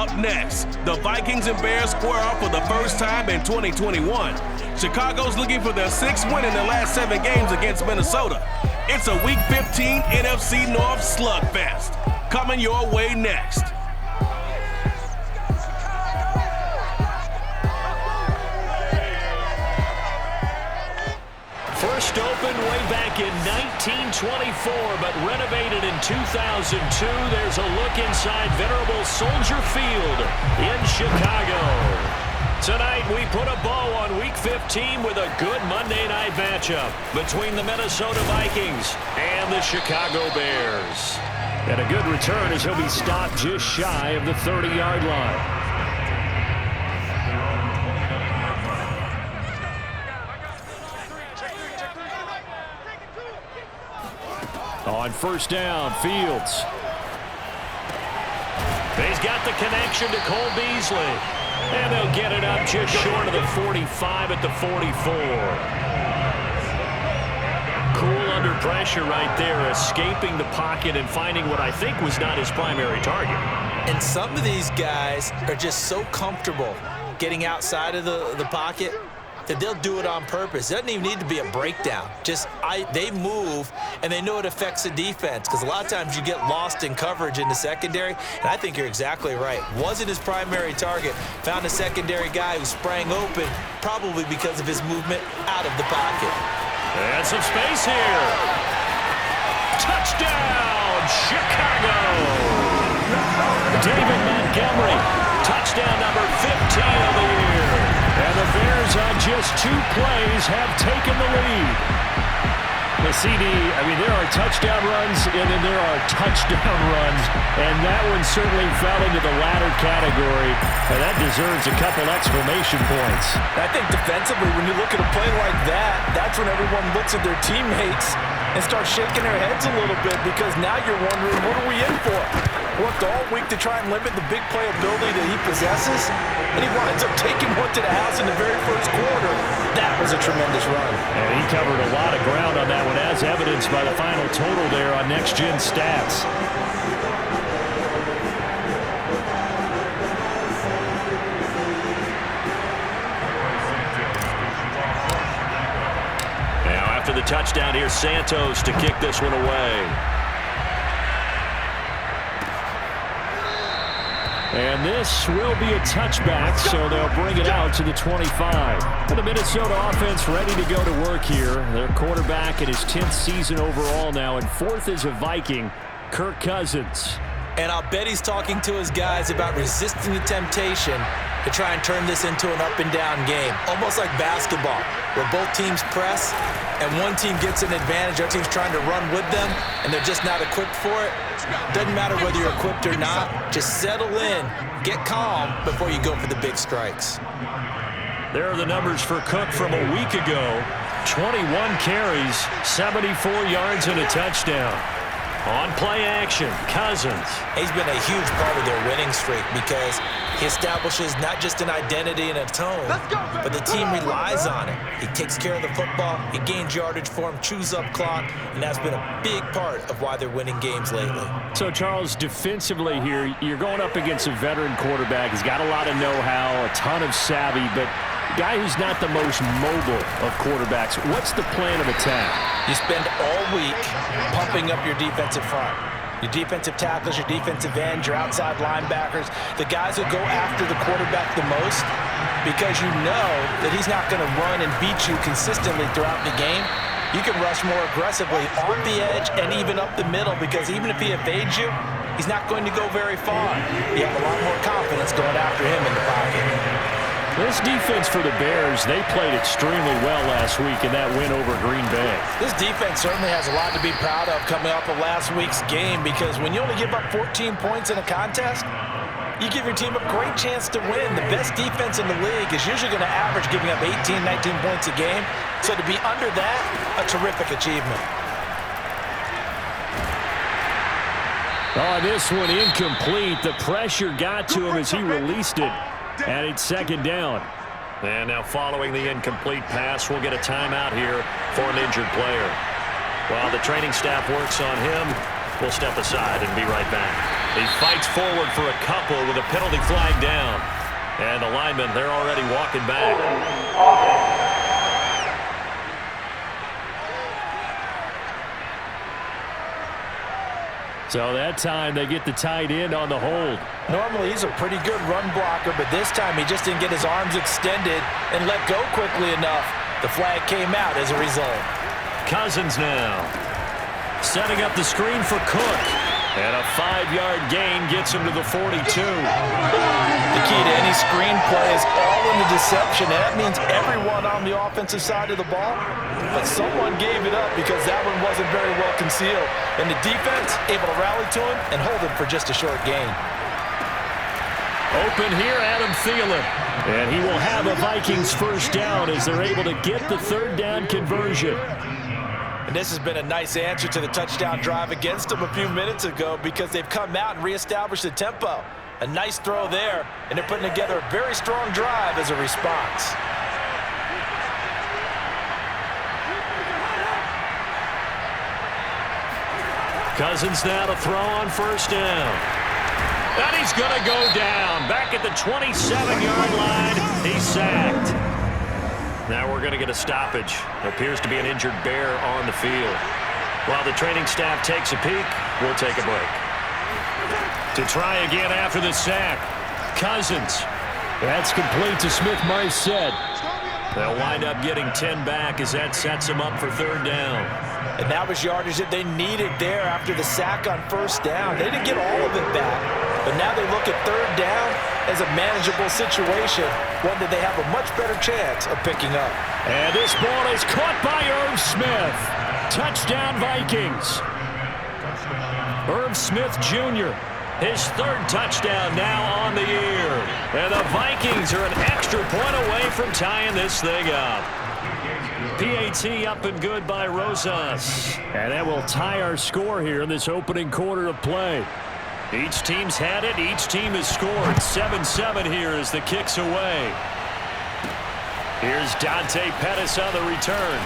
Up next, the Vikings and Bears square off for the first time in 2021. Chicago's looking for their 6th win in their last 7 games against Minnesota. It's a Week 15 NFC North slugfest. Coming your way next. First opened way back in 1924, but renovated in 2002. There's a look inside venerable Soldier Field in Chicago. Tonight, we put a bow on Week 15 with a good Monday night matchup between the Minnesota Vikings and the Chicago Bears. And a good return as he'll be stopped just shy of the 30-yard line. On first down, Fields. He's got the connection to Cole Beasley. And they'll get it up just short of the 45 at the 44. Cool under pressure right there, escaping the pocket and finding what I think was not his primary target. And some of these guys are just so comfortable getting outside of the pocket that they'll do it on purpose. It doesn't even need to be a breakdown. They move, and they know it affects the defense, because a lot of times you get lost in coverage in the secondary, and I think you're exactly right. Wasn't his primary target. Found a secondary guy who sprang open, probably because of his movement out of the pocket. And some space here. Touchdown, Chicago! David Montgomery, touchdown number 15 of the year. And the Bears on just 2 plays have taken the lead. The CD, there are touchdown runs and then there are touchdown runs. And that one certainly fell into the latter category. And that deserves a couple exclamation points. I think defensively, when you look at a play like that, that's when everyone looks at their teammates and starts shaking their heads a little bit, because now you're wondering, what are we in for? Worked all week to try and limit the big play ability that he possesses, and he winds up taking one to the house in the very first quarter. That was a tremendous run. And he covered a lot of ground on that one, as evidenced by the final total there on Next Gen Stats. Now after the touchdown, here's Santos to kick this one away. And this will be a touchback, so they'll bring it out to the 25. The Minnesota offense ready to go to work here. Their quarterback in his 10th season overall now, and 4th as a Viking, Kirk Cousins. And I'll bet he's talking to his guys about resisting the temptation to try and turn this into an up-and-down game. Almost like basketball, where both teams press, and one team gets an advantage, our team's trying to run with them, and they're just not equipped for it. Doesn't matter whether you're equipped or not. Just settle in, get calm before you go for the big strikes. There are the numbers for Cook from a week ago. 21 carries, 74 yards, and a touchdown. On play action, Cousins. He's been a huge part of their winning streak, because he establishes not just an identity and a tone, but the team relies on it. He takes care of the football, he gains yardage for him, chews up clock, and that's been a big part of why they're winning games lately. So, Charles, defensively here, you're going up against a veteran quarterback. He's got a lot of know-how, a ton of savvy, but a guy who's not the most mobile of quarterbacks. What's the plan of attack? You spend all week pumping up your defensive front. Your defensive tackles, your defensive ends, your outside linebackers, the guys who go after the quarterback the most, because you know that he's not going to run and beat you consistently throughout the game. You can rush more aggressively on the edge and even up the middle, because even if he evades you, he's not going to go very far. You have a lot more confidence going after him in the pocket. This defense for the Bears, they played extremely well last week in that win over Green Bay. This defense certainly has a lot to be proud of coming off of last week's game, because when you only give up 14 points in a contest, you give your team a great chance to win. The best defense in the league is usually going to average giving up 18, 19 points a game. So to be under that, a terrific achievement. Oh, this one incomplete. The pressure got to him as he released it. And it's second down. And now following the incomplete pass, we'll get a timeout here for an injured player. While the training staff works on him, we'll step aside and be right back. He fights forward for a couple with a penalty flag down. And the linemen, they're already walking back. So that time they get the tight end on the hold. Normally he's a pretty good run blocker, but this time he just didn't get his arms extended and let go quickly enough. The flag came out as a result. Cousins now. Setting up the screen for Cook. And a 5-yard gain gets him to the 42. The key to any screen play is all in the deception, and that means everyone on the offensive side of the ball. But someone gave it up because that one wasn't very well concealed. And the defense able to rally to him and hold him for just a short gain. Open here, Adam Thielen. And he will have a Vikings first down as they're able to get the third down conversion. And this has been a nice answer to the touchdown drive against them a few minutes ago because they've come out and reestablished the tempo. A nice throw there, and they're putting together a very strong drive as a response. Cousins now to throw on first down. And he's going to go down. Back at the 27-yard line, he's sacked. Now we're going to get a stoppage. Appears to be an injured bear on the field. While the training staff takes a peek, we'll take a break. To try again after the sack, Cousins. That's complete to Smith-Marset. They'll wind up getting 10 back as that sets them up for third down. And that was yardage that they needed there after the sack on first down. They didn't get all of it back, but now they look at third down as a manageable situation, one that they have a much better chance of picking up. And this ball is caught by Irv Smith. Touchdown Vikings. Irv Smith Jr., his third touchdown now on the year. And the Vikings are an extra point away from tying this thing up. PAT up and good by Rosas. And that will tie our score here in this opening quarter of play. Each team's had it. Each team has scored. 7-7 here as the kick's away. Here's Dante Pettis on the return.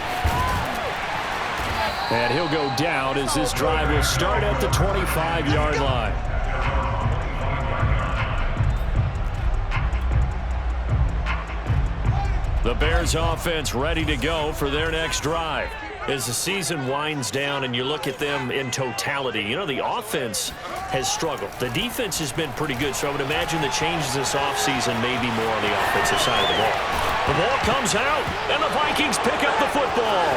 And he'll go down as this drive will start at the 25-yard line. The Bears offense ready to go for their next drive. As the season winds down and you look at them in totality, you know, the offense has struggled. The defense has been pretty good, so I would imagine the changes this offseason may be more on the offensive side of the ball. The ball comes out, and the Vikings pick up the football.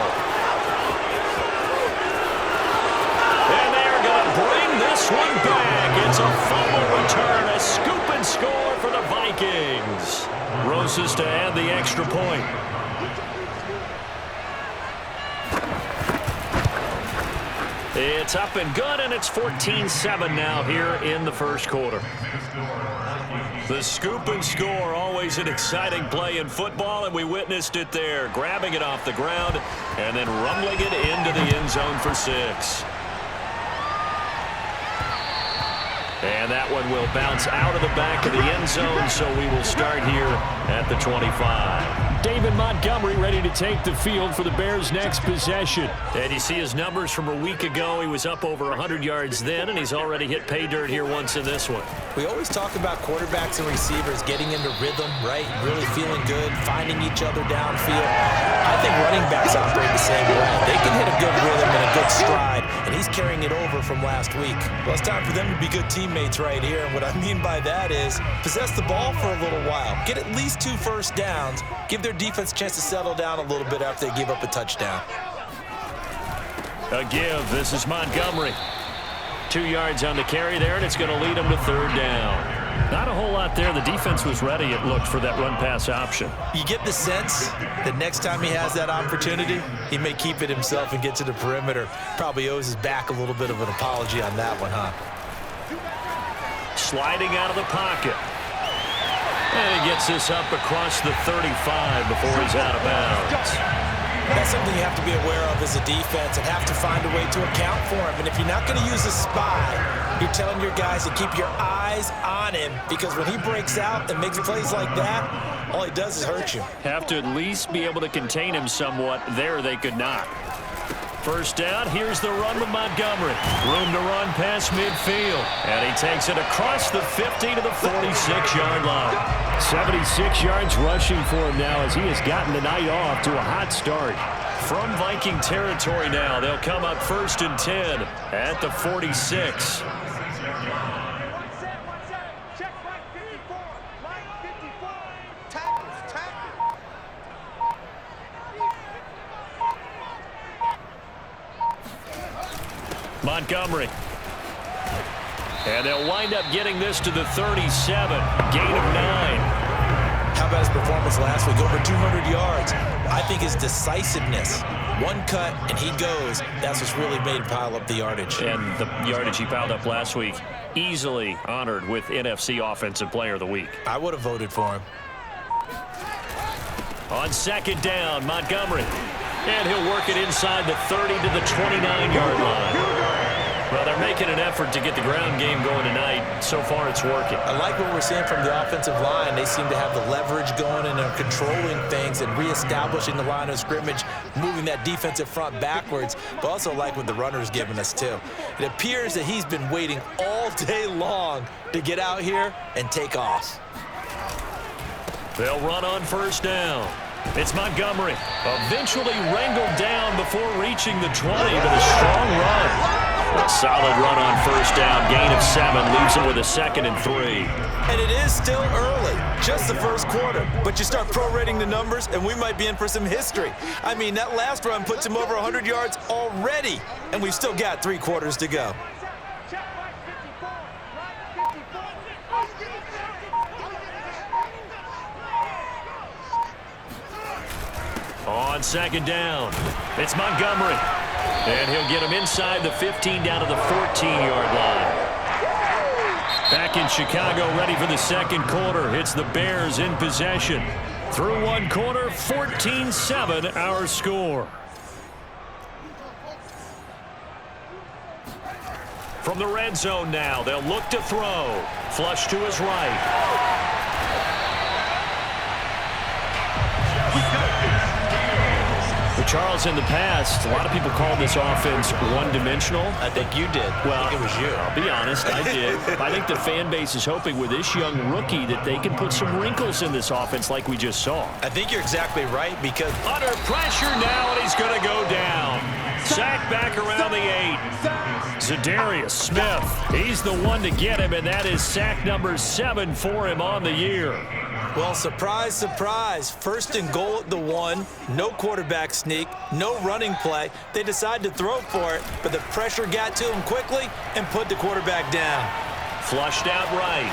And they're going to bring this one back. It's a fumble return, a scoop and score for the Vikings. Rosas to add the extra point. It's up and good, and it's 14-7 now here in the first quarter. The scoop and score, always an exciting play in football, and we witnessed it there, grabbing it off the ground and then rumbling it into the end zone for 6. And that one will bounce out of the back of the end zone, so we will start here at the 25. David Montgomery ready to take the field for the Bears' next possession. And you see his numbers from a week ago. He was up over 100 yards then, and he's already hit pay dirt here once in this one. We always talk about quarterbacks and receivers getting into rhythm, right? Really feeling good, finding each other downfield. I think running backs operate the same way. They can hit a good rhythm and a good stride, and he's carrying it over from last week. Well, it's time for them to be good teammates right here, and what I mean by that is possess the ball for a little while, get at least 2 first downs, give their defense a chance to settle down a little bit after they give up a touchdown. A give. This is Montgomery. 2 yards on the carry there, and it's going to lead him to third down. Not a whole lot there. The defense was ready, it looked, for that run-pass option. You get the sense that next time he has that opportunity, he may keep it himself and get to the perimeter. Probably owes his back a little bit of an apology on that one, huh? Sliding out of the pocket. And he gets this up across the 35 before he's out of bounds. That's something you have to be aware of as a defense and have to find a way to account for him. And if you're not going to use a spy, you're telling your guys to keep your eyes on him, because when he breaks out and makes plays like that, all he does is hurt you. Have to at least be able to contain him somewhat. There they could not. First down, here's the run with Montgomery. Room to run past midfield. And he takes it across the 50 to the 46-yard line. 76 yards rushing for him now as he has gotten the night off to a hot start. From Viking territory now, they'll come up 1st and 10 at the 46. Montgomery. And they'll wind up getting this to the 37. Gain of 9. How about his performance last week? Over 200 yards. I think his decisiveness. One cut, and he goes. That's what's really made him pile up the yardage. And the yardage he piled up last week, easily honored with NFC Offensive Player of the Week. I would have voted for him. On 2nd down, Montgomery. And he'll work it inside the 30 to the 29-yard line. Well, they're making an effort to get the ground game going tonight. So far, it's working. I like what we're seeing from the offensive line. They seem to have the leverage going and are controlling things and reestablishing the line of scrimmage, moving that defensive front backwards, but also like what the runner's giving us, too. It appears that he's been waiting all day long to get out here and take off. They'll run on 1st down. It's Montgomery. Eventually wrangled down before reaching the 20, but a strong run. A solid run on 1st down. Gain of 7 leaves him with a 2nd and 3. And it is still early, just the first quarter. But you start prorating the numbers, and we might be in for some history. I mean, that last run puts him over 100 yards already, and we've still got 3 quarters to go. On 2nd down, it's Montgomery. And he'll get him inside the 15 down to the 14-yard line. Back in Chicago, ready for the 2nd quarter. It's the Bears in possession. Through 1 quarter, 14-7 our score. From the red zone now, they'll look to throw. Flush to his right. Charles, in the past, a lot of people called this offense one-dimensional. I think you did. Well, I think it was you. I'll be honest, I did. I think the fan base is hoping with this young rookie that they can put some wrinkles in this offense like we just saw. I think you're exactly right because under pressure now, and he's going to go down. Sack back around the 8. Zadarius Smith, he's the one to get him, and that is sack number 7 for him on the year. Well, surprise, surprise. 1st and goal at the 1. No quarterback sneak. No running play. They decide to throw for it, but the pressure got to him quickly and put the quarterback down. Flushed out right.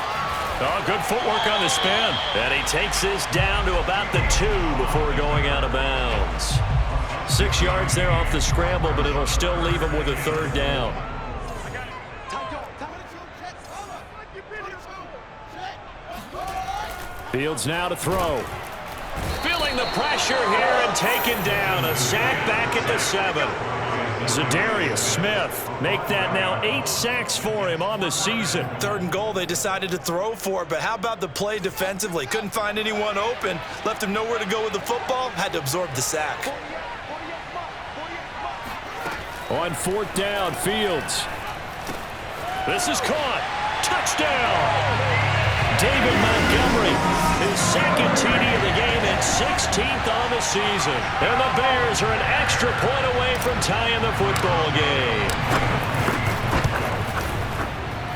Oh, good footwork on the spin. And he takes this down to about the 2 before going out of bounds. 6 yards there off the scramble, but it'll still leave him with a 3rd down. Fields now to throw. Feeling the pressure here and taken down. A sack back at the 7. Zadarius Smith make that now 8 sacks for him on the season. 3rd and goal, they decided to throw for it, but how about the play defensively? Couldn't find anyone open. Left him nowhere to go with the football. Had to absorb the sack. On 4th down, Fields. This is caught. Touchdown! David Montgomery, his 2nd TD of the game and 16th on the season. And the Bears are an extra point away from tying the football game.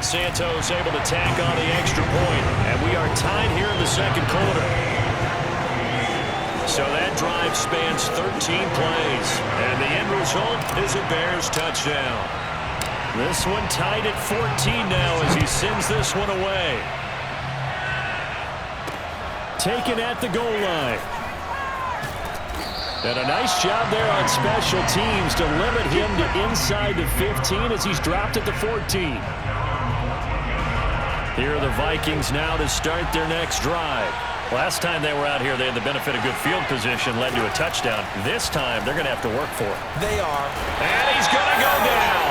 Santos able to tack on the extra point, and we are tied here in the 2nd quarter. So that drive spans 13 plays, and the end result is a Bears touchdown. This one tied at 14 now as he sends this one away. Taken at the goal line. And a nice job there on special teams to limit him to inside the 15 as he's dropped at the 14. Here are the Vikings now to start their next drive. Last time they were out here, they had the benefit of good field position, led to a touchdown. This time, they're going to have to work for it. They are. And he's going to go down.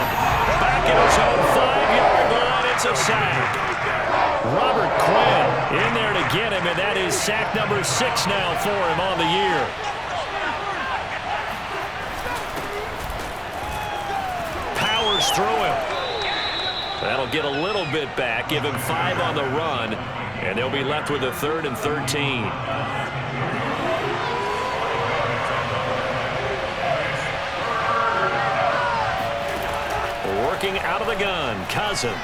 Back at his own 5-yard line, it's a sack. Robert Quinn in there to get him, and that is sack number 6 now for him on the year. powers through him. That'll get a little bit back, give him 5 on the run, and they'll be left with a 3rd and 13. Working out of the gun, Cousins.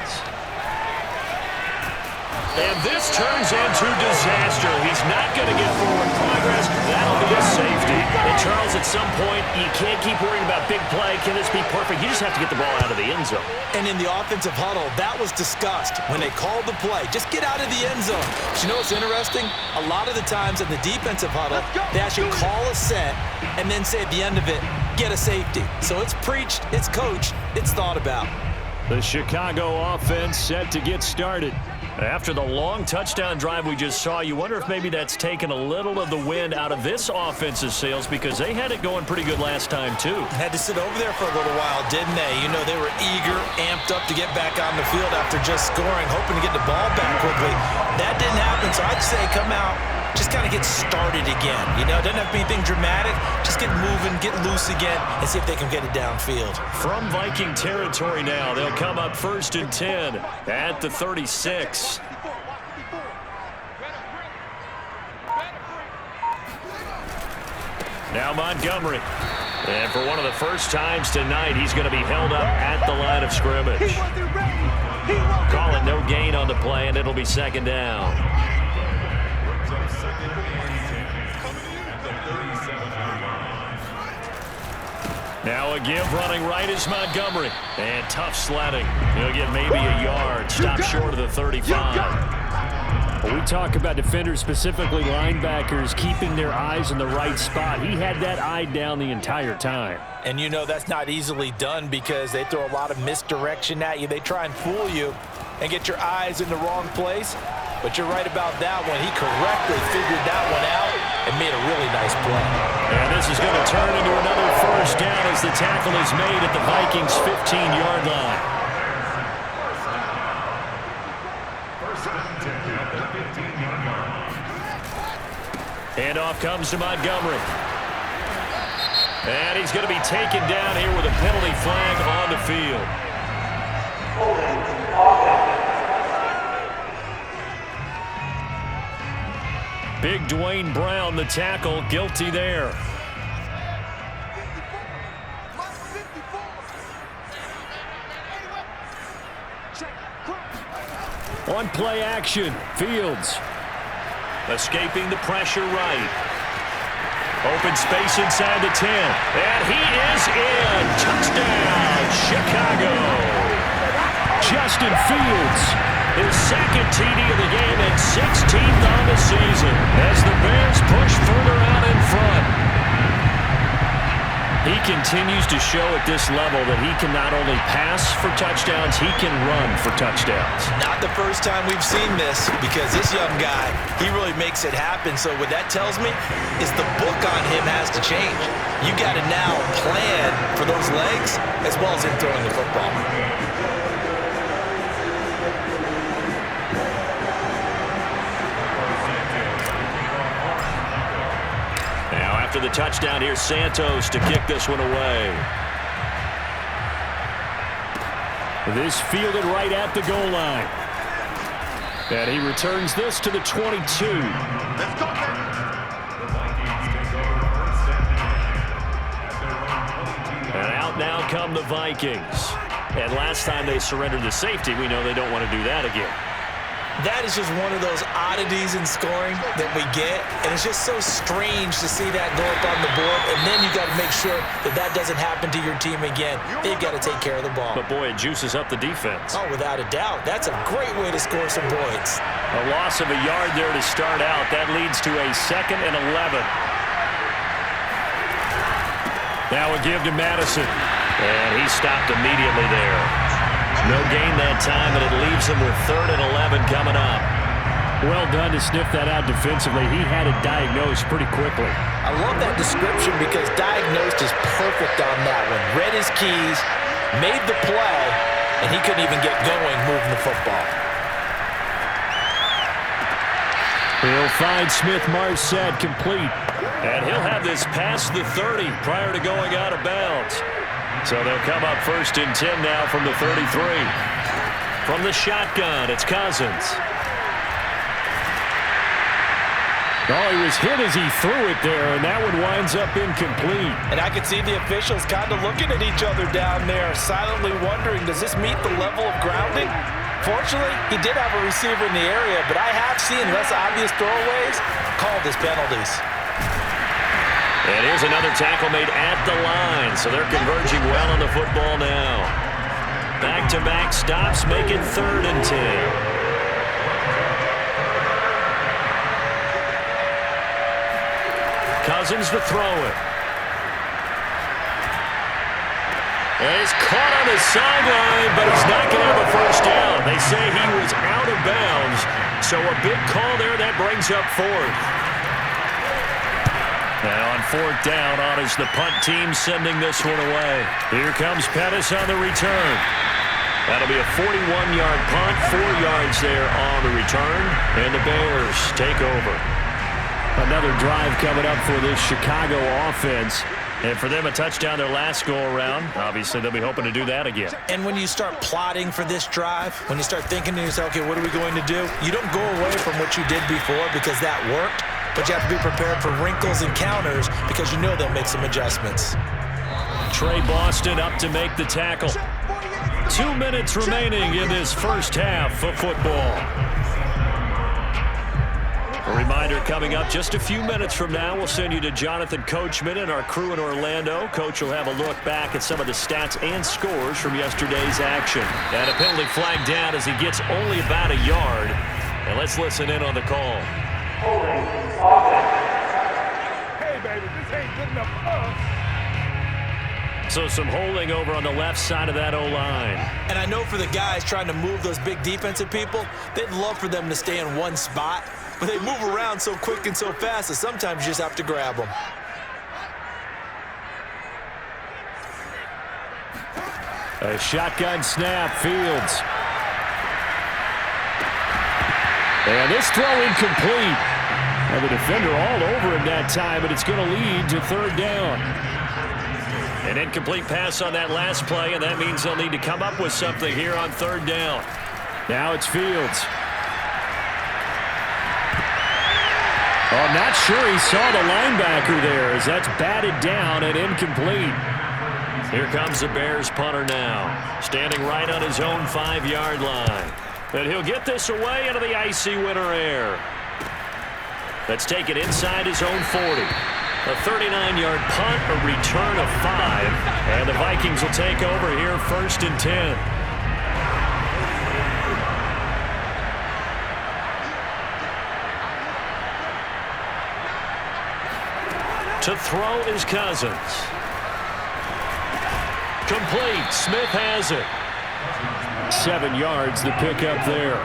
And this turns into disaster. He's not going to get forward progress. That'll be a safety. And, Charles, at some point, you can't keep worrying about big play. Can this be perfect? You just have to get the ball out of the end zone. And in the offensive huddle, that was discussed when they called the play. Just get out of the end zone. But you know what's interesting? A lot of the times in the defensive huddle, they actually call a set and then say at the end of it, get a safety. So it's preached, it's coached, it's thought about. The Chicago offense set to get started. After the long touchdown drive we just saw, you wonder if maybe that's taken a little of the wind out of this offense's sails because they had it going pretty good last time, too. Had to sit over there for a little while, didn't they? You know, they were eager, amped up to get back on the field after just scoring, hoping to get the ball back quickly. That didn't happen, so I'd say come out, just kind of get started again. You know, it doesn't have to be anything dramatic. Just get moving, get loose again, and see if they can get it downfield. From Viking territory now, they'll come up 1st and 10 at the 36. Now Montgomery. And for one of the first times tonight, he's going to be held up at the line of scrimmage. Call it no gain on the play, and it'll be 2nd down. Now a give running right is Montgomery. And tough sledding. He'll get maybe a yard. Stop short of the 35. When we talk about defenders, specifically linebackers, keeping their eyes in the right spot, he had that eye down the entire time. And you know that's not easily done because they throw a lot of misdirection at you. They try and fool you and get your eyes in the wrong place. But you're right about that one. He correctly figured that one out and made a really nice play. And this is going to turn into another 1st down as the tackle is made at the Vikings' 15-yard line. Handoff comes to Montgomery. And he's going to be taken down here with a penalty flag on the field. Big Dwayne Brown, the tackle, guilty there. On play action, Fields. Escaping the pressure right. Open space inside the 10. And he is in. Touchdown, Chicago. Justin Fields, his 2nd TD of the game and 16th on the season as the Bears push further out in front. He continues to show at this level that he can not only pass for touchdowns, he can run for touchdowns. Not the first time we've seen this because this young guy, he really makes it happen. So what that tells me is the book on him has to change. You got to now plan for those legs as well as in throwing the football. After the touchdown, here's Santos to kick this one away. This fielded right at the goal line. And he returns this to the 22. Let's go, And out now come the Vikings. And last time they surrendered the safety, we know they don't want to do that again. That is just one of those oddities in scoring that we get, and it's just so strange to see that go up on the board, and then you got to make sure that that doesn't happen to your team again. They've got to take care of the ball. But, boy, it juices up the defense. Oh, without a doubt. That's a great way to score some points. A loss of a yard there to start out. That leads to a 2nd and 11. Now a give to Madison, and he stopped immediately there. No gain that time, and it leaves him with 3rd and 11 coming up. Well done to sniff that out defensively. He had it diagnosed pretty quickly. I love that description because diagnosed is perfect on that one. Read his keys, made the play, and he couldn't even get going moving the football. He'll find Smith-Marset complete. And he'll have this past the 30 prior to going out of bounds. So they'll come up 1st and 10 now from the 33. From the shotgun, it's Cousins. Oh, he was hit as he threw it there, and that one winds up incomplete. And I could see the officials kind of looking at each other down there, silently wondering, does this meet the level of grounding? Fortunately, he did have a receiver in the area, but I have seen less obvious throwaways called as penalties. And here's another tackle made at the line, so they're converging well on the football now. Back-to-back stops make it 3rd and 10. Cousins to throw it. And he's caught on the sideline, but he's not going to have a first down. They say he was out of bounds, so a big call there. That brings up 4th. Now on 4th down, on is the punt team sending this one away. Here comes Pettis on the return. That'll be a 41-yard punt, 4 yards there on the return, and the Bears take over. Another drive coming up for this Chicago offense. And for them, a touchdown their last go-around. Obviously, they'll be hoping to do that again. And when you start plotting for this drive, when you start thinking to yourself, okay, what are we going to do? You don't go away from what you did before because that worked, but you have to be prepared for wrinkles and counters because you know they'll make some adjustments. Trey Boston up to make the tackle. 2 minutes remaining in this first half of football. A reminder coming up just a few minutes from now, we'll send you to Jonathan Coachman and our crew in Orlando. Coach will have a look back at some of the stats and scores from yesterday's action. And a penalty flag down as he gets only about a yard. And let's listen in on the call. Hey, baby, this ain't good enough for us. So some holding over on the left side of that O-line. And I know for the guys trying to move those big defensive people, they'd love for them to stay in one spot. But they move around so quick and so fast that sometimes you just have to grab them. A shotgun snap, Fields. And this throw incomplete. And the defender all over him that time, but it's going to lead to 3rd down. An incomplete pass on that last play, and that means they'll need to come up with something here on 3rd down. Now it's Fields. Oh, not sure he saw the linebacker there as that's batted down and incomplete. Here comes the Bears punter now, standing right on his own 5-yard line. And he'll get this away into the icy winter air. Let's take it inside his own 40. A 39-yard punt, a return of 5. And the Vikings will take over here 1st and 10. To throw is Cousins. Complete. Smith has it. 7 yards the pickup there.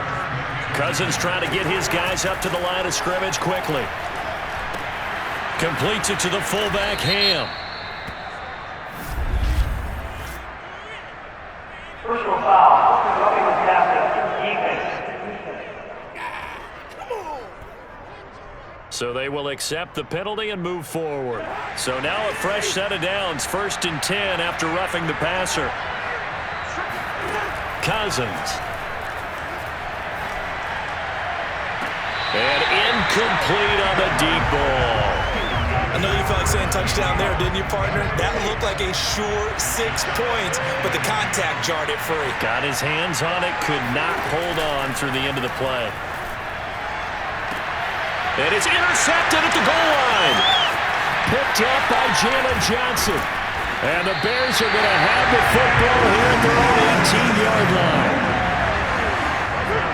Cousins trying to get his guys up to the line of scrimmage quickly. Completes it to the fullback, Ham. Personal foul. Roughing the captain. Defense. So they will accept the penalty and move forward. So now a fresh set of downs. 1st and 10 after roughing the passer. Cousins. And incomplete on the deep ball. I know you felt like saying touchdown there, didn't you, partner? That looked like a sure 6 points, but the contact jarred it free. Got his hands on it, could not hold on through the end of the play. And it's intercepted at the goal line. Picked up by Jalen Johnson. And the Bears are going to have the football here at their own 18-yard line.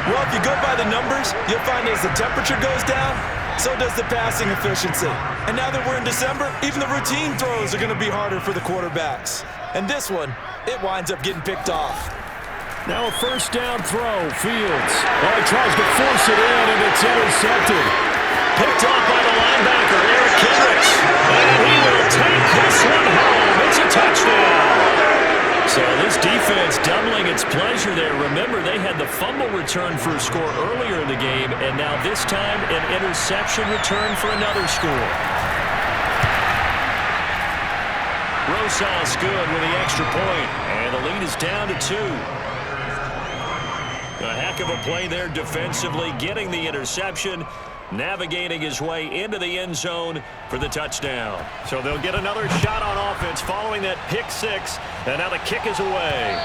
Well, if you go by the numbers, you'll find as the temperature goes down, so does the passing efficiency. And now that we're in December, even the routine throws are going to be harder for the quarterbacks. And this one, it winds up getting picked off. Now a 1st down throw, Fields. Oh, he tries to force it in, and it's intercepted. Picked off by the linebacker, Eric Kendricks. And he will take this one home. It's a touchdown. So this defense doubling its pleasure there. Remember, they had the fumble return for a score earlier in the game, and now this time an interception return for another score. Rosas good with the extra point, and the lead is down to 2. A heck of a play there defensively, getting the interception, navigating his way into the end zone for the touchdown. So they'll get another shot on offense following that pick 6, and now the kick is away.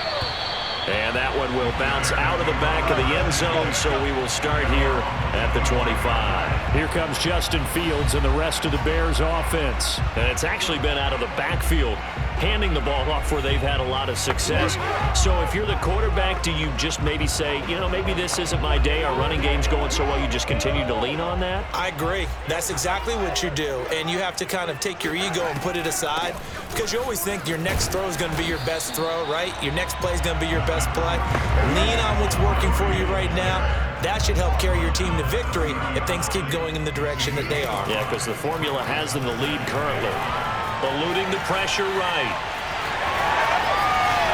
And that one will bounce out of the back of the end zone, so we will start here at the 25. Here comes Justin Fields and the rest of the Bears offense. And it's actually been out of the backfield, handing the ball off where they've had a lot of success. So if you're the quarterback, do you just maybe say, you know, maybe this isn't my day, our running game's going so well, you just continue to lean on that? I agree. That's exactly what you do. And you have to kind of take your ego and put it aside, because you always think your next throw is going to be your best throw, right? Your next play is going to be your best play. Lean on what's working for you right now. That should help carry your team to victory if things keep going in the direction that they are. Yeah, because the formula has them the lead currently. Eluding the pressure right.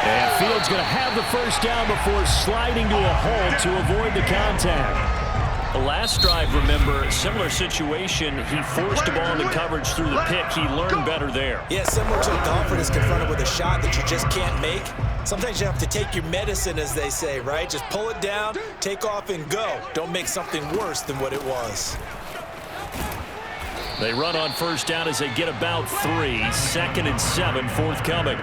And Fields going to have the first down before sliding to a hole to avoid the contact. The last drive, remember, similar situation. He forced the ball into coverage through the pick. He learned better there. Yeah, similar to a golfer that's confronted with a shot that you just can't make. Sometimes you have to take your medicine, as they say, right? Just pull it down, take off, and go. Don't make something worse than what it was. They run on first down as they get about 3. 2nd and 7 forthcoming.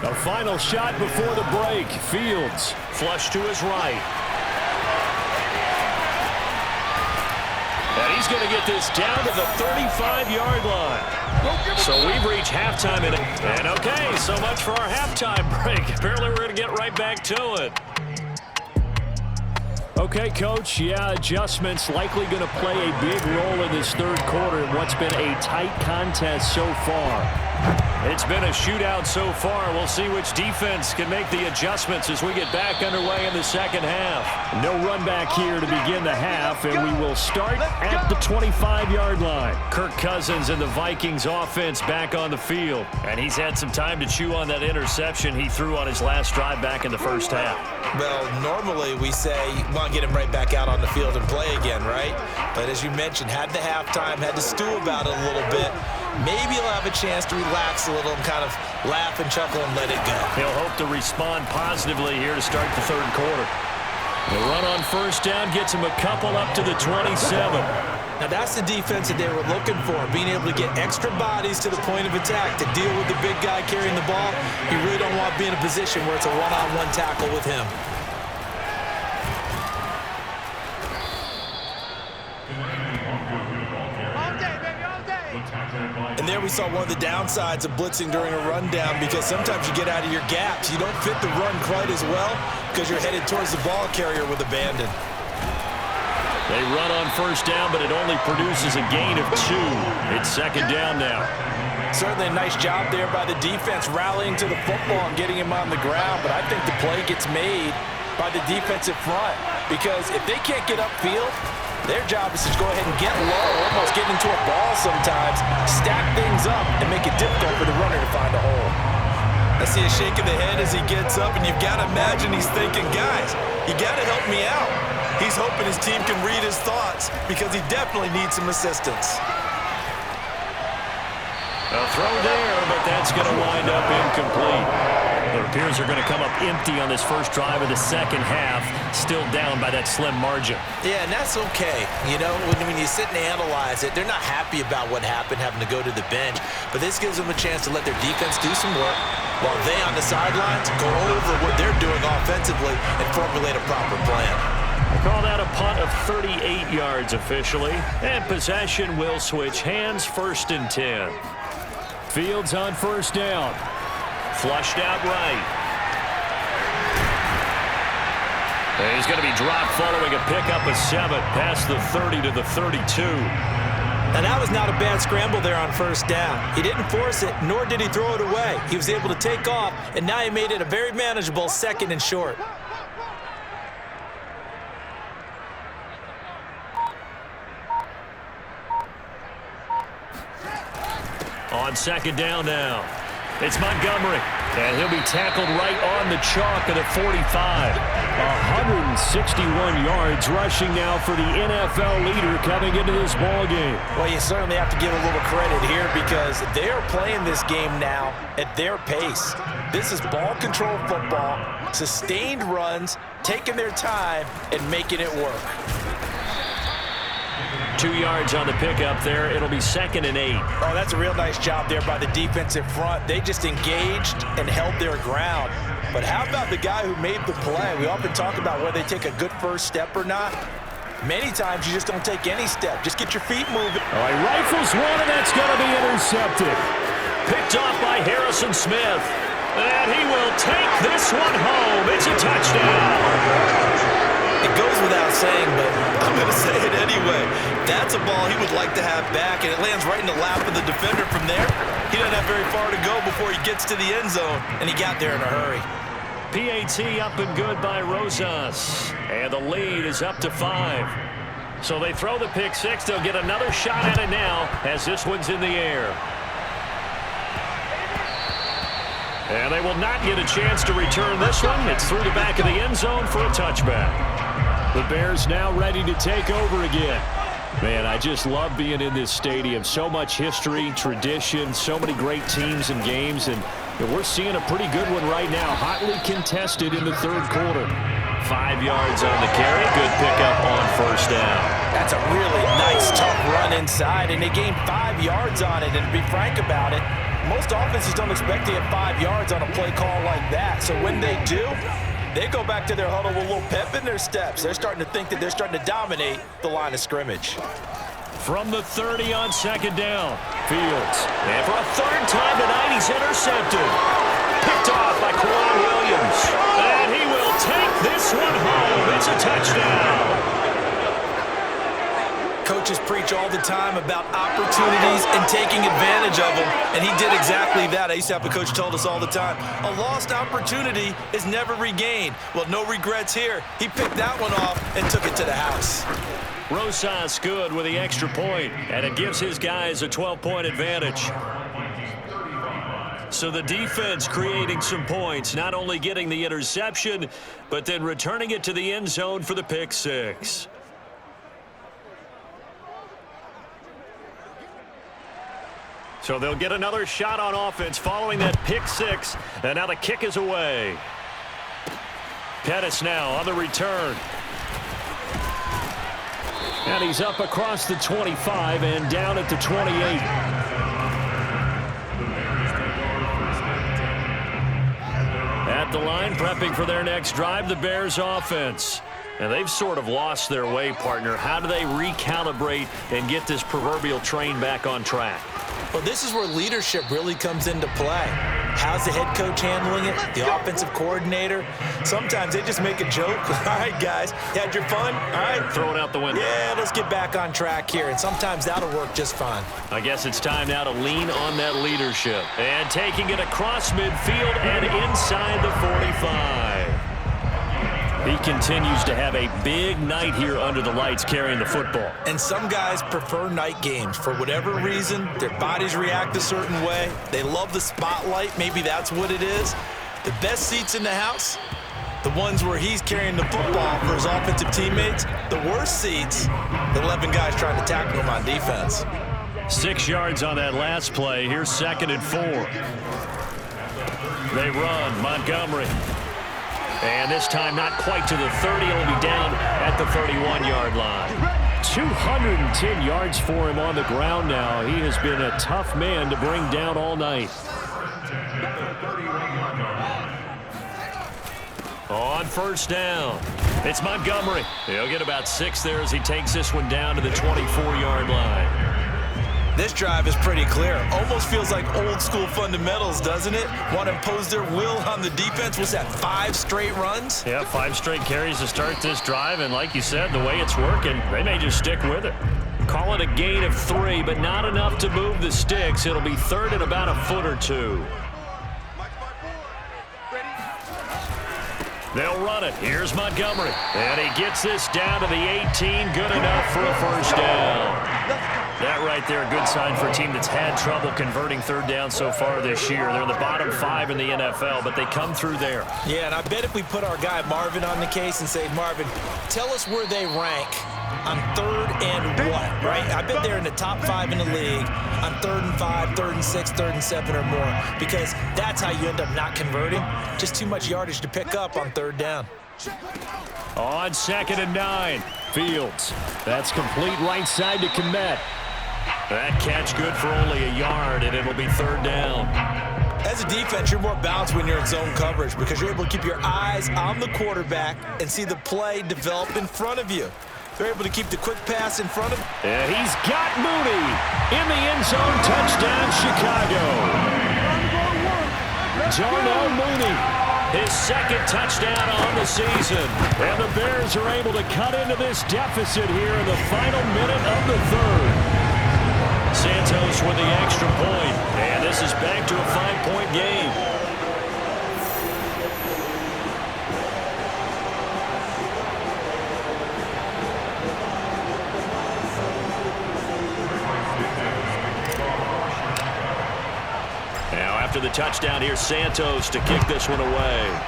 A final shot before the break. Fields flush to his right. And he's going to get this down to the 35-yard line. So we've reached halftime in it. And okay, so much for our halftime break. Apparently we're going to get right back to it. Okay, Coach, yeah, adjustments likely going to play a big role in this third quarter in what's been a tight contest so far. It's been a shootout so far. We'll see which defense can make the adjustments as we get back underway in the second half. No run back here to begin the half, and we will start at the 25-yard line. Kirk Cousins and the Vikings offense back on the field, and he's had some time to chew on that interception he threw on his last drive back in the first half. Well, normally we say, come on, get him right back out on the field and play again, right? But as you mentioned, had the halftime, had to stew about it a little bit. Maybe he'll have a chance to relax a little and kind of laugh and chuckle and let it go. He'll hope to respond positively here to start the third quarter. The run on first down gets him a couple up to the 27. Now that's the defense that they were looking for, being able to get extra bodies to the point of attack to deal with the big guy carrying the ball. You really don't want to be in a position where it's a one-on-one tackle with him. And there we saw one of the downsides of blitzing during a rundown, because sometimes you get out of your gaps. You don't fit the run quite as well because you're headed towards the ball carrier with abandon. They run on first down, but it only produces a gain of 2. It's second down now. Certainly a nice job there by the defense rallying to the football and getting him on the ground, but I think the play gets made by the defensive front, because if they can't get upfield, their job is to go ahead and get low, almost get into a ball sometimes, stack things up, and make it difficult for the runner to find a hole. I see a shake of the head as he gets up, and you've got to imagine he's thinking, guys, you got to help me out. He's hoping his team can read his thoughts, because he definitely needs some assistance. A throw there, but that's going to wind up incomplete. It appears they're going to come up empty on this first drive of the second half, still down by that slim margin. Yeah, and that's okay. You know, when you sit and analyze it, they're not happy about what happened, having to go to the bench. But this gives them a chance to let their defense do some work while they on the sidelines go over what they're doing offensively and formulate a proper plan. I call that a punt of 38 yards officially. And possession will switch hands, 1st and 10. Fields on first down. Flushed out right. And he's going to be dropped following a pickup of 7 past the 30 to the 32. And that was not a bad scramble there on first down. He didn't force it, nor did he throw it away. He was able to take off, and now he made it a very manageable 2nd and short. On second down now, it's Montgomery. And he'll be tackled right on the chalk at the 45. 161 yards rushing now for the NFL leader coming into this ball game. Well, you certainly have to give a little credit here because they are playing this game now at their pace. This is ball control football, sustained runs, taking their time, and making it work. 2 yards on the pickup there. It'll be 2nd and 8. Oh, that's a real nice job there by the defensive front. They just engaged and held their ground. But how about the guy who made the play? We often talk about whether they take a good first step or not. Many times you just don't take any step. Just get your feet moving. All right, rifles one, and that's going to be intercepted. Picked off by Harrison Smith. And he will take this one home. It's a touchdown. It goes without saying, but I'm going to say it anyway. That's a ball he would like to have back, and it lands right in the lap of the defender from there. He doesn't have very far to go before he gets to the end zone, and he got there in a hurry. PAT up and good by Rosas. And the lead is up to 5. So they throw the pick six. They'll get another shot at it now as this one's in the air. And they will not get a chance to return this one. It's through the back of the end zone for a touchback. The Bears now ready to take over again. Man, I just love being in this stadium. So much history, tradition, so many great teams and games, and we're seeing a pretty good one right now. Hotly contested in the third quarter. 5 yards on the carry. Good pickup on first down. That's a really nice, tough run inside, and they gained 5 yards on it. And to be frank about it, most offenses don't expect to get 5 yards on a play call like that. So when they do, they go back to their huddle with a little pep in their steps. They're starting to think that they're starting to dominate the line of scrimmage. From the 30 on second down, Fields. And for a third time tonight, he's intercepted. Picked off by Quan Williams. And he will take this one home. It's a touchdown. Coaches preach all the time about opportunities and taking advantage of them, and he did exactly that. I used to have a coach told us all the time, a lost opportunity is never regained. Well, no regrets here. He picked that one off and took it to the house. Rosas good with the extra point, and it gives his guys a 12-point advantage. So the defense creating some points, not only getting the interception, but then returning it to the end zone for the pick six. So they'll get another shot on offense following that pick six, and now the kick is away. Pettis now on the return. And he's up across the 25 and down at the 28. At the line, prepping for their next drive, the Bears offense. And they've sort of lost their way, partner. How do they recalibrate and get this proverbial train back on track? Well, this is where leadership really comes into play. How's the head coach handling it? The offensive coordinator? Sometimes they just make a joke. All right, guys, you had your fun? All right. Throw it out the window. Yeah, let's get back on track here. And sometimes that'll work just fine. I guess it's time now to lean on that leadership. And taking it across midfield and inside the 45. He continues to have a big night here under the lights carrying the football. And some guys prefer night games. For whatever reason, their bodies react a certain way. They love the spotlight. Maybe that's what it is. The best seats in the house, the ones where he's carrying the football for his offensive teammates. The worst seats, the 11 guys trying to tackle him on defense. 6 yards on that last play. Here's 2nd and 4. They run. Montgomery. And this time not quite to the 30. It'll be down at the 31-yard line. 210 yards for him on the ground now. He has been a tough man to bring down all night. On first down, it's Montgomery. He'll get about 6 there as he takes this one down to the 24-yard line. This drive is pretty clear. Almost feels like old school fundamentals, doesn't it? Want to impose their will on the defense. Was that 5 straight runs? Yeah, 5 straight carries to start this drive, and like you said, the way it's working, they may just stick with it. Call it a gain of 3, but not enough to move the sticks. It'll be 3rd and about a foot or 2. They'll run it. Here's Montgomery. And he gets this down to the 18. Good enough for a first down. That right there, a good sign for a team that's had trouble converting third down so far this year. They're in the bottom 5 in the NFL, but they come through there. Yeah, and I bet if we put our guy Marvin on the case and say, Marvin, tell us where they rank on 3rd and what, right? I bet they're in the top 5 in the league on 3rd and 5, 3rd and 6, 3rd and 7 or more, because that's how you end up not converting. Just too much yardage to pick up on 3rd down. On 2nd and 9, Fields. That's complete right side to Kmet. That catch good for only a yard, and it'll be 3rd down. As a defense, you're more balanced when you're in zone coverage because you're able to keep your eyes on the quarterback and see the play develop in front of you. They're able to keep the quick pass in front of him. And he's got Mooney in the end zone. Touchdown, Chicago. Darnell Mooney, his 2nd touchdown on the season. And the Bears are able to cut into this deficit here in the final minute of the 3rd. Santos with the extra point. And this is back to a 5-point game. Now after the touchdown, here's Santos to kick this one away.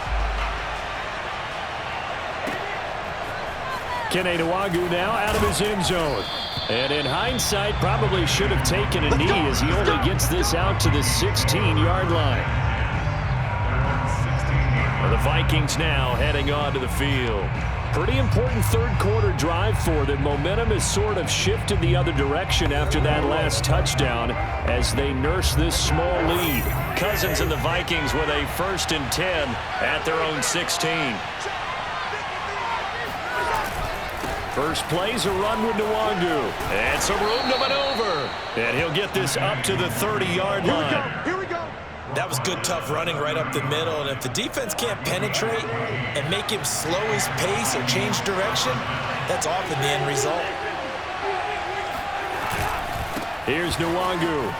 Kene Nwangwu now out of his end zone. And in hindsight, probably should have taken a knee as he only gets this out to the 16-yard line. Well, the Vikings now heading onto the field. Pretty important 3rd quarter drive for them. Momentum has sort of shifted the other direction after that last touchdown as they nurse this small lead. Cousins and the Vikings with a 1st and 10 at their own 16. First play's a run with Nwangwu. And some room to maneuver. And he'll get this up to the 30-yard line. Here we go. That was good, tough running right up the middle. And if the defense can't penetrate and make him slow his pace or change direction, that's often the end result. Here's Nwangwu.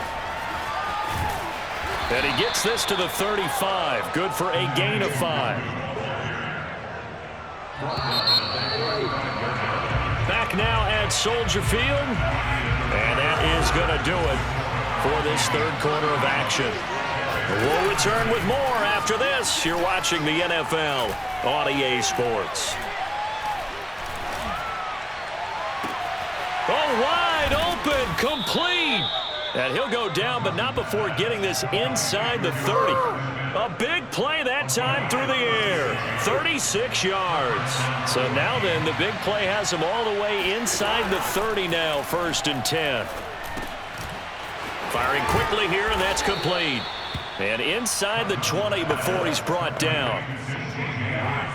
And he gets this to the 35. Good for a gain of 5. Back now at Soldier Field. And that is going to do it for this 3rd quarter of action. We'll return with more after this. You're watching the NFL on EA Sports. Oh, wide open, complete. And he'll go down, but not before getting this inside the 30. A big play that time through the air. 36 yards. So now then, the big play has him all the way inside the 30 now, 1st and 10. Firing quickly here, and that's complete. And inside the 20 before he's brought down.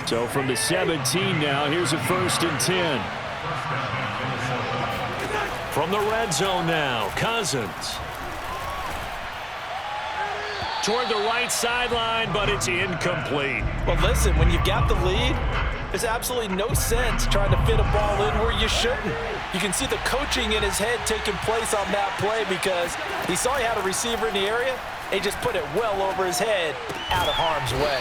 So from the 17 now, here's a 1st and 10. From the red zone now, Cousins. Toward the right sideline, but it's incomplete. Well, listen, when you've got the lead, there's absolutely no sense trying to fit a ball in where you shouldn't. You can see the coaching in his head taking place on that play because he saw he had a receiver in the area. He just put it well over his head, out of harm's way.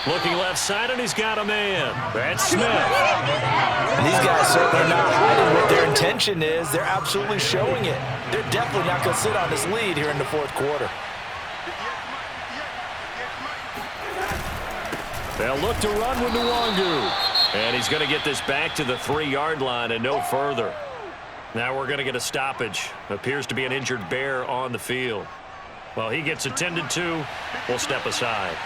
Looking left side, and he's got a man. That's Smith. And these guys certainly not hiding what their intention is. They're absolutely showing it. They're definitely not going to sit on this lead here in the 4th quarter. They'll look to run with Nwangwu. And he's going to get this back to the 3-yard line and no further. Now we're going to get a stoppage. Appears to be an injured Bear on the field. Well, he gets attended to. We'll step aside.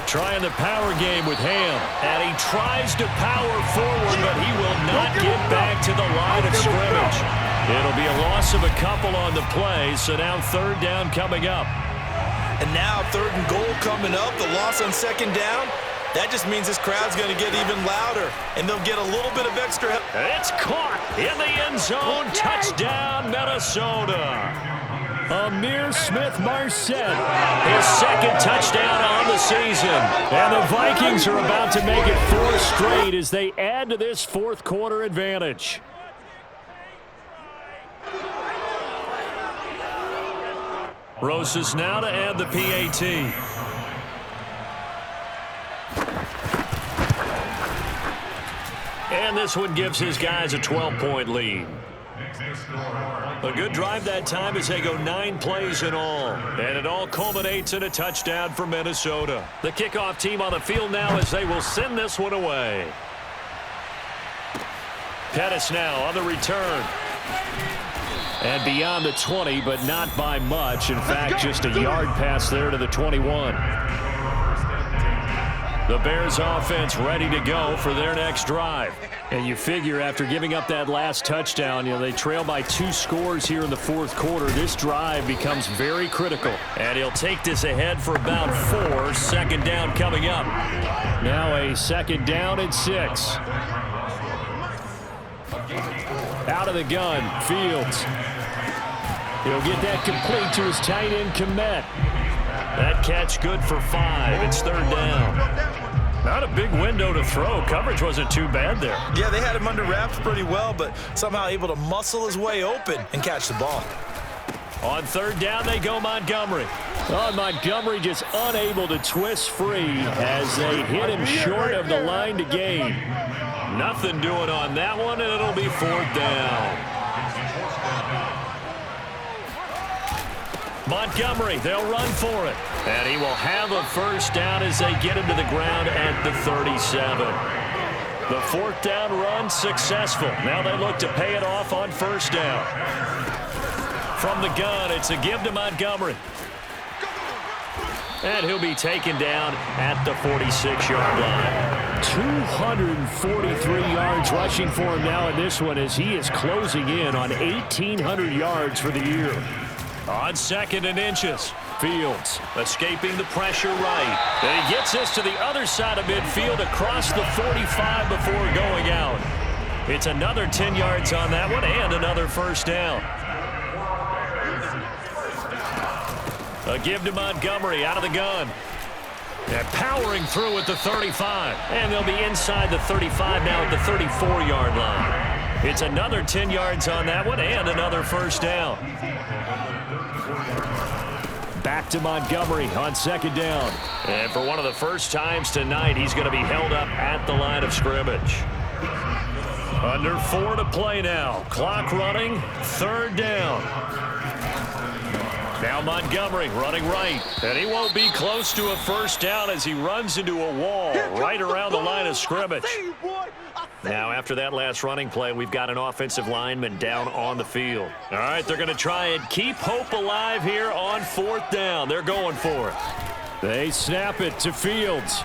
Trying the power game with Ham. And he tries to power forward, but he will not get back to the line of scrimmage. It'll be a loss of a couple on the play, so now 3rd down coming up. And now 3rd and goal coming up, the loss on 2nd down. That just means this crowd's going to get even louder, and they'll get a little bit of extra help. It's caught in the end zone. Touchdown, Minnesota. Amir Smith-Marset, his 2nd touchdown on the season. And the Vikings are about to make it 4 straight as they add to this 4th quarter advantage. Rosas now to add the PAT. And this one gives his guys a 12-point lead. A good drive that time as they go 9 plays in all. And it all culminates in a touchdown for Minnesota. The kickoff team on the field now as they will send this one away. Pettis now on the return. And beyond the 20, but not by much. In fact, just a yard pass there to the 21. The Bears offense ready to go for their next drive. And you figure after giving up that last touchdown, they trail by 2 scores here in the fourth quarter. This drive becomes very critical. And he'll take this ahead for about 4. Second down coming up. Now a second down and 6. Out of the gun, Fields. He'll get that complete to his tight end, Komet. That catch good for 5. It's third down. Not a big window to throw. Coverage wasn't too bad there. Yeah, they had him under wraps pretty well, but somehow able to muscle his way open and catch the ball. On third down, they go Montgomery. Oh, Montgomery just unable to twist free as they hit him short of the line to gain. Nothing doing on that one, and it'll be fourth down. Montgomery, they'll run for it. And he will have a first down as they get him to the ground at the 37. The fourth down run successful. Now they look to pay it off on first down. From the gun, it's a give to Montgomery. And he'll be taken down at the 46-yard line. 243 yards rushing for him now in this one as he is closing in on 1,800 yards for the year. On second and inches, Fields escaping the pressure right. And he gets this to the other side of midfield across the 45 before going out. It's another 10 yards on that one and another first down. A give to Montgomery out of the gun. And powering through at the 35. And they'll be inside the 35 now at the 34-yard line. It's another 10 yards on that one and another first down. Back to Montgomery on second down. And for one of the first times tonight, he's going to be held up at the line of scrimmage. Under 4 to play now. Clock running. Third down. Now Montgomery running right. And he won't be close to a first down as he runs into a wall right around the line of scrimmage. Now, after that last running play, we've got an offensive lineman down on the field. All right, they're going to try and keep hope alive here on fourth down. They're going for it. They snap it to Fields.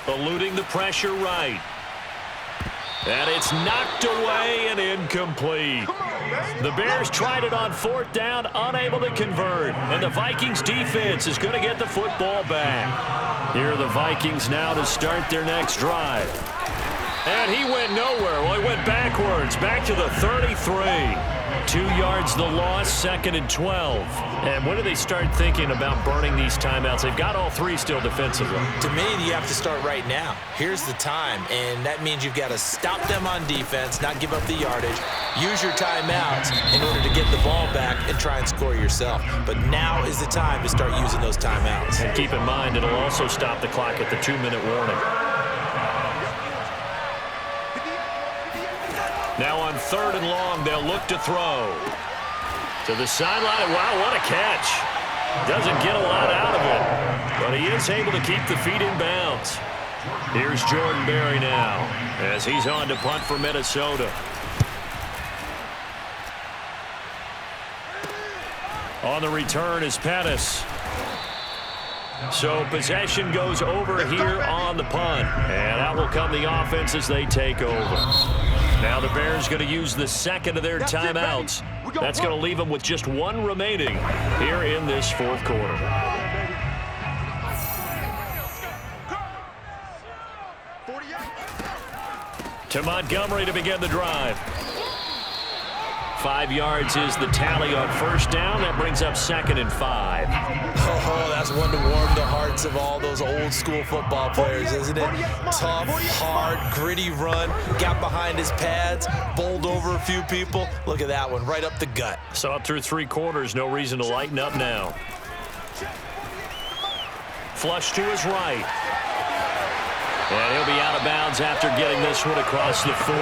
Eluding the pressure right. And it's knocked away and incomplete. The Bears tried it on fourth down, unable to convert. And the Vikings defense is going to get the football back. Here are the Vikings now to start their next drive. And he went nowhere. Well, he went backwards, back to the 33. 2 yards the loss, second and 12. And when do they start thinking about burning these timeouts? They've got all 3 still defensively. To me, you have to start right now. Here's the time, and that means you've got to stop them on defense, not give up the yardage, use your timeouts in order to get the ball back and try and score yourself. But now is the time to start using those timeouts. And keep in mind, it'll also stop the clock at the 2-minute warning. Now on third and long, they'll look to throw. To the sideline. Wow, what a catch. Doesn't get a lot out of it, but he is able to keep the feet in bounds. Here's Jordan Berry now as he's on to punt for Minnesota. On the return is Pettis. So possession goes over here on the punt. And out will come the offense as they take over. Now the Bears going to use the second of their timeouts. That's going to leave them with just 1 remaining here in this fourth quarter. To Montgomery to begin the drive. 5 yards is the tally on first down. That brings up second and 5. Oh, that's one to warm the hearts of all those old school football players, isn't it? Tough, hard, gritty run. Got behind his pads, bowled over a few people. Look at that one, right up the gut. So up through 3 quarters, no reason to lighten up now. Flush to his right. And he'll be out of bounds after getting this one across the 40.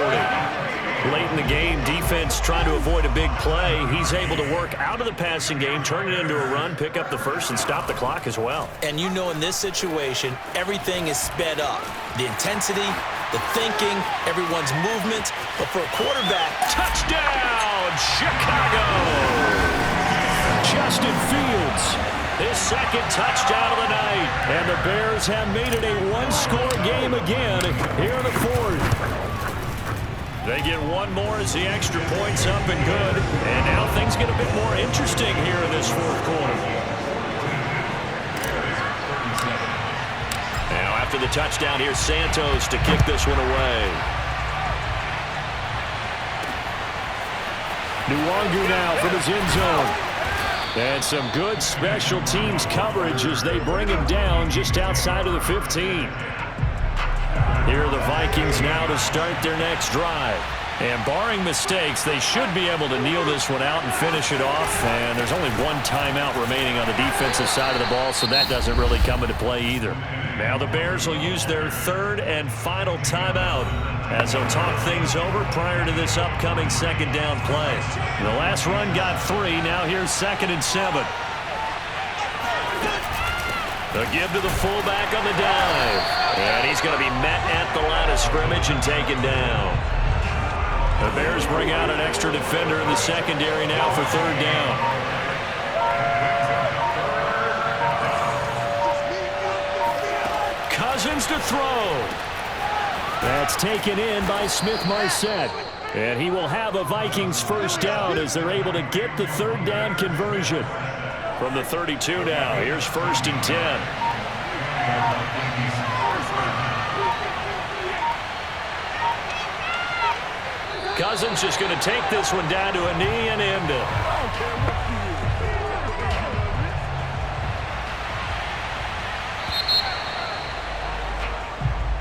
Late in the game, defense trying to avoid a big play. He's able to work out of the passing game, turn it into a run, pick up the first, and stop the clock as well. And you know in this situation, everything is sped up. The intensity, the thinking, everyone's movement. But for a quarterback, touchdown, Chicago! Justin Fields, his second touchdown of the night. And the Bears have made it a one-score game again here in the fourth. They get one more as the extra point's up and good. And now things get a bit more interesting here in this fourth quarter. Now after the touchdown, here's Santos to kick this one away. Nwangu now from his end zone. And some good special teams coverage as they bring him down just outside of the 15. Here are the Vikings now to start their next drive. And barring mistakes, they should be able to kneel this one out and finish it off. And there's only one timeout remaining on the defensive side of the ball, so that doesn't really come into play either. Now the Bears will use their third and final timeout as they'll talk things over prior to this upcoming second down play. The last run got 3. Now here's 2nd and 7. The give to the fullback on the dive. And he's going to be met at the line of scrimmage and taken down. The Bears bring out an extra defender in the secondary now for 3rd down. Cousins to throw. That's taken in by Smith-Marset. And he will have a Vikings first down as they're able to get the 3rd down conversion. From the 32 now, here's 1st and 10. Cousins just going to take this one down to a knee and end it.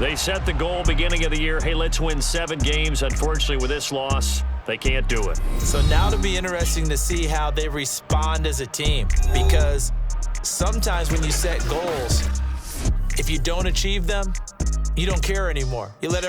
They set the goal beginning of the year, hey, let's win 7 games. Unfortunately, with this loss, they can't do it. So now it'll be interesting to see how they respond as a team, because sometimes when you set goals, if you don't achieve them, you don't care anymore. You let everything